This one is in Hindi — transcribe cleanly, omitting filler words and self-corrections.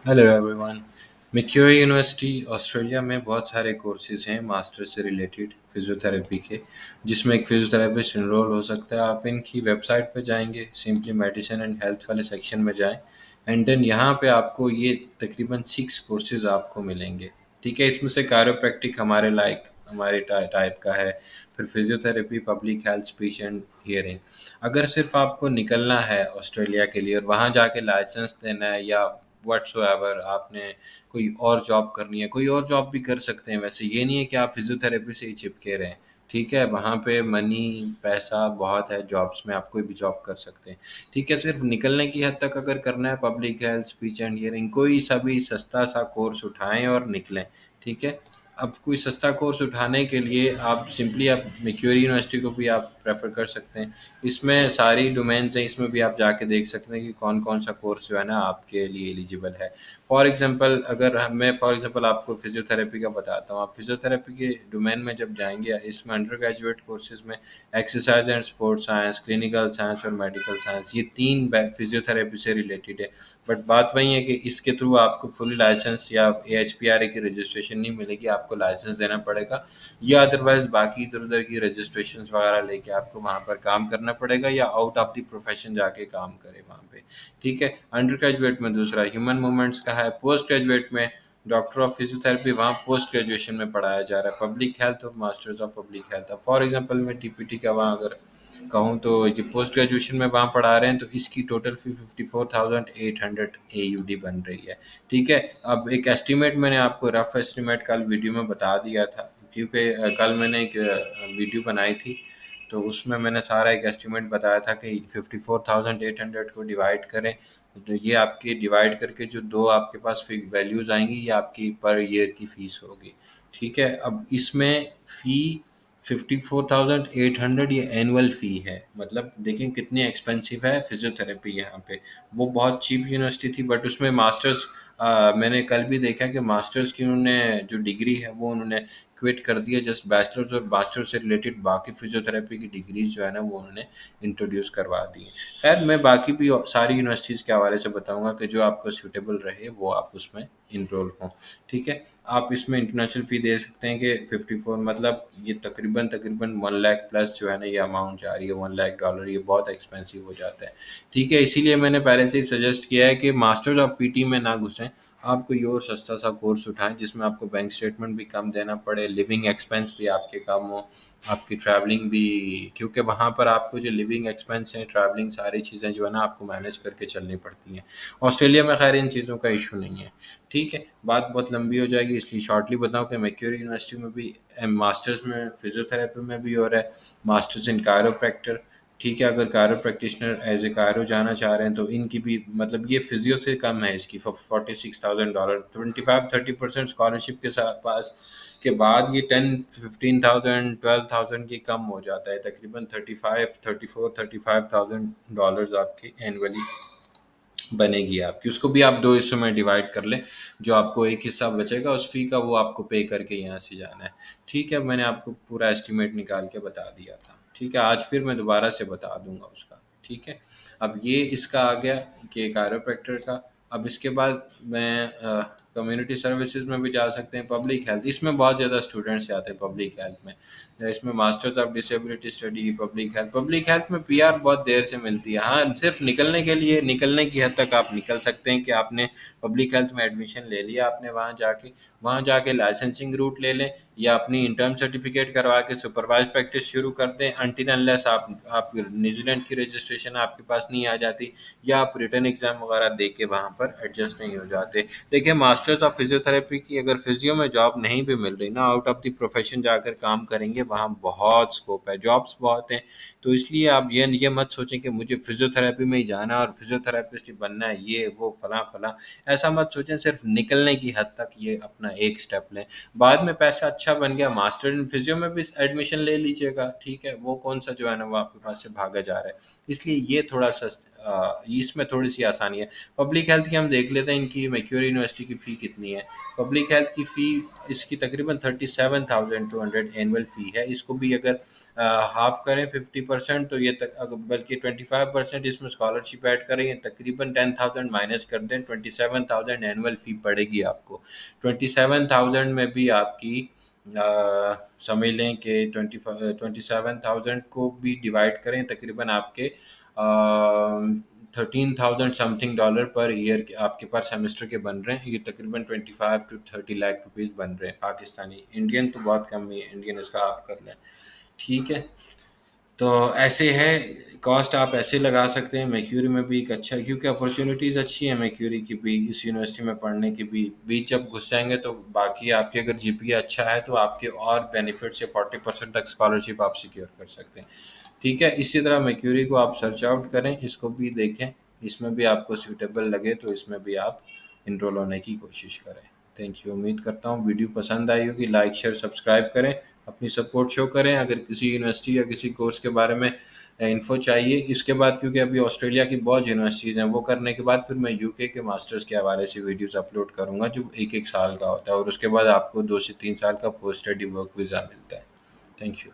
Hello everyone. Macquarie University Australia में बहुत सारे कोर्सेज हैं मास्टर से रिलेटेड फिजियोथेरेपी के, जिसमें एक फिजियोथेरेपिस्ट इनरोल हो सकता है। आप इनकी वेबसाइट पे जाएंगे, सिंपली मेडिसिन एंड हेल्थ वाले सेक्शन में जाएं एंड देन यहाँ पे आपको ये तकरीबन 6 कोर्सेज आपको मिलेंगे। ठीक है, इसमें से कायरोप्रैक्टिक हमारे टाइप का है, फिर physiotherapy, public health, speech and hearing. अगर सिर्फ आपको निकलना है ऑस्ट्रेलिया के लिए और वहाँ जाके लाइसेंस देना है या व्हाट्सोएवर आपने कोई और जॉब करनी है, कोई और जॉब भी कर सकते हैं। वैसे ये नहीं है कि आप फिजियोथेरेपी से ही चिपके रहें। ठीक है, वहाँ पे मनी पैसा बहुत है जॉब्स में, आप कोई भी जॉब कर सकते हैं। ठीक है, सिर्फ निकलने की हद तक अगर करना है, public health, speech and hearing, कोई सा भी सस्ता सा कोर्स उठाएं और निकलें। ठीक है, अब कोई सस्ता कोर्स उठाने के लिए आप मैक्वारी यूनिवर्सिटी को भी आप प्रेफर कर सकते हैं। इसमें सारी डोमेन्स हैं, इसमें भी आप जाके देख सकते हैं कि कौन कौन सा कोर्स जो है ना आपके लिए एलिजिबल है। फॉर एग्जांपल आपको फिजियोथेरेपी का बताता हूँ। आप फिजियोथेरेपी के डोमेन में जब जाएंगे, इसमें अंडर ग्रेजुएट कोर्सेज में exercise and sports science, clinical science और मेडिकल साइंस, ये तीन फिजियोथेरेपी से रिलेटेड है। बट बात वही है कि इसके थ्रू आपको फुल लाइसेंस या AHPRA की रजिस्ट्रेशन नहीं मिलेगी, आपको लाइसेंस देना पड़ेगा, या अदरवाइज बाकी इधर उधर की रजिस्ट्रेशन वगैरह लेके आपको वहाँ पर काम करना पड़ेगा, या आउट ऑफ द प्रोफेशन जाके काम करे वहाँ पे। ठीक है, अंडर ग्रेजुएट में दूसरा ह्यूमन मूवमेंट्स का है। पोस्ट ग्रेजुएट में डॉक्टर ऑफ फिजियोथेरेपी वहाँ पोस्ट ग्रेजुएशन में पढ़ाया जा रहा है। पब्लिक हेल्थ और मास्टर्स ऑफ पब्लिक हेल्थ। अब फॉर एग्जांपल मैं TPT का वहाँ अगर कहूँ तो ये पोस्ट ग्रेजुएशन में वहाँ पढ़ा रहे हैं, तो इसकी टोटल फी 54,800 AUD बन रही है। ठीक है, अब एक एस्टिमेट मैंने आपको रफ एस्टिमेट कल वीडियो में बता दिया था, क्योंकि कल मैंने एक वीडियो बनाई थी, तो उसमें मैंने सारा एक एस्टिमेट बताया था कि 54,800 को डिवाइड करें, तो ये आपकी डिवाइड करके जो दो आपके पास वैल्यूज़ आएंगी, ये आपकी पर ईयर की फ़ीस होगी। ठीक है, अब इसमें फ़ी 54,800 ये एनुअल फ़ी है। मतलब देखें कितनी एक्सपेंसिव है फिजियोथेरेपी यहाँ पे। वो बहुत चीप यूनिवर्सिटी थी, बट उसमें मास्टर्स मैंने कल भी देखा कि मास्टर्स की उन्होंने जो डिग्री है वो उन्होंने क्विट कर दिया, जस्ट बैचलर्स और मास्टर्स से रिलेटेड बाकी फिजियोथेरेपी की डिग्रीज जो है ना वो उन्होंने इंट्रोड्यूस करवा दी है। खैर, मैं बाकी भी सारी यूनिवर्सिटीज़ के हवाले से बताऊंगा कि जो आपको सूटेबल रहे वो आप उसमें इनरोल हों। ठीक है, आप इसमें इंटरनेशनल फ़ी दे सकते हैं कि 54, मतलब ये तकरीबन तकरीबन 1 लाख प्लस जो है ना ये अमाउंट जा रही है, $1 लाख। ये बहुत एक्सपेंसिव हो जाता है। ठीक है, इसीलिए मैंने पहले से ही सजेस्ट किया है कि मास्टर्स ऑफ PT में ना घुसें, आप कोई और सस्ता सा कोर्स उठाएं जिसमें आपको बैंक स्टेटमेंट भी कम देना पड़े, लिविंग एक्सपेंस भी आपके कम हो, आपकी ट्रैवलिंग भी, क्योंकि वहाँ पर आपको जो लिविंग एक्सपेंस है, ट्रैवलिंग, सारी चीज़ें जो है ना आपको मैनेज करके चलनी पड़ती हैं। ऑस्ट्रेलिया में खैर इन चीज़ों का इशू नहीं है। ठीक है, बात बहुत लंबी हो जाएगी, इसलिए शॉर्टली बताऊँ कि मैक्वारी यूनिवर्सिटी में भी मास्टर्स में फिजियोथेरेपी में भी हो रहा है, मास्टर्स इन कायरोप्रैक्टर। ठीक है, अगर chiro practitioner as a chiro जाना चाह रहे हैं तो इनकी भी, मतलब ये फिजियो से कम है, इसकी $46,000, 25-30% स्कॉलरशिप के साथ पास के बाद ये 10-15,000 12,000 की कम हो जाता है, तकरीबन 35-34-35,000 आपकी एनुअली बनेगी आपकी। उसको भी आप दो हिस्सों में डिवाइड कर लें, जो आपको एक हिस्सा बचेगा उस फी का वो आपको पे करके यहाँ से जाना है। ठीक है, मैंने आपको पूरा एस्टिमेट निकाल के बता दिया था। ठीक है, आज फिर मैं दोबारा से बता दूंगा उसका। ठीक है, अब ये इसका आ गया कि कायरोप्रैक्टर का। अब इसके बाद मैं कम्युनिटी सर्विसेज में भी जा सकते हैं। पब्लिक हेल्थ, इसमें बहुत ज़्यादा स्टूडेंट्स आते हैं पब्लिक हेल्थ में। इसमें masters of disability study, public health में PR बहुत देर से मिलती है। हाँ, सिर्फ निकलने के लिए, निकलने की हद तक आप निकल सकते हैं कि आपने पब्लिक हेल्थ में एडमिशन ले लिया, आपने वहाँ जाके लाइसेंसिंग रूट ले लें, या अपनी इंटर्न सर्टिफिकेट करवा के सुपरवाइज प्रैक्टिस शुरू कर दें, अनटिल अनलेस आप न्यूजीलैंड की रजिस्ट्रेशन आपके पास नहीं आ जाती, या आप रिटर्न एग्जाम वगैरह दे के वहाँ पर एडजस्ट नहीं हो जाते। देखिए, मास्टर्स ऑफ फिजियोथेरेपी की अगर फिजियो में जॉब नहीं भी मिल रही ना, आउट ऑफ द प्रोफेशन जाकर काम करेंगे, वहाँ बहुत स्कोप है, जॉब्स बहुत हैं। तो इसलिए आप ये मत सोचें कि मुझे फिजियोथेरेपी में ही जाना है और फिजियोथेरेपिस्ट ही बनना है, ये वो फला फला, ऐसा मत सोचें। सिर्फ निकलने की हद तक ये अपना एक स्टेप लें, बाद में पैसा अच्छा बन गया, मास्टर इन फिजियो में भी एडमिशन ले लीजिएगा। ठीक है, वो कौन सा जो है ना वो आपके पास से भागा जा रहा है। इसलिए ये थोड़ा सा इसमें थोड़ी सी आसानी है। पब्लिक हेल्थ की हम देख लेते हैं, इनकी मैक्यूरी यूनिवर्सिटी की फ़ी कितनी है। पब्लिक हेल्थ की फ़ी इसकी तकरीबन 37,200 एनुअल फ़ी है। इसको भी अगर हाफ करें 50%, तो ये बल्कि 25% इसमें स्कॉलरशिप ऐड करें, ये तकरीबन 10,000 माइनस कर दें, 27,000 एनुअल फ़ी पड़ेगी आपको। 27,000 में भी आपकी समझ लें कि 27,000 को भी डिवाइड करें, तकरीबन आपके 13,000 समथिंग डॉलर पर ईयर के आपके पास सेमेस्टर के बन रहे हैं। ये तकरीबन 25 to 30 लाख रुपीज़ बन रहे हैं पाकिस्तानी। इंडियन तो बहुत कम ही है, इंडियन इसका हाफ कर लें, ठीक है। तो ऐसे है, कॉस्ट आप ऐसे लगा सकते हैं। मैक्यूरी में भी एक अच्छा है, क्योंकि अपॉर्चुनिटीज़ अच्छी है मैक्यूरी की भी, इस यूनिवर्सिटी में पढ़ने की भी। बीच जब घुस जाएंगे तो बाकी आपके अगर जीपीए अच्छा है तो आपके और बेनिफिट से 40% तक स्कॉलरशिप आप सिक्योर कर सकते हैं, ठीक है। इसी तरह मैक्यूरी को आप सर्च आउट करें, इसको भी देखें, इसमें भी आपको सूटेबल लगे तो इसमें भी आप इनरोल होने की कोशिश करें। Thank you. उम्मीद करता हूँ वीडियो पसंद आई होगी। लाइक शेयर सब्सक्राइब करें, अपनी सपोर्ट शो करें। अगर किसी यूनिवर्सिटी या किसी कोर्स के बारे में इन्फो चाहिए इसके बाद, क्योंकि अभी ऑस्ट्रेलिया की बहुत यूनिवर्सिटीज़ हैं, वो करने के बाद फिर मैं यूके के मास्टर्स के हवाले से वीडियोस अपलोड करूँगा जो एक एक साल का होता है, और उसके बाद आपको 2 से 3 साल का पोस्ट स्टडी वर्क वीज़ा मिलता है। Thank you.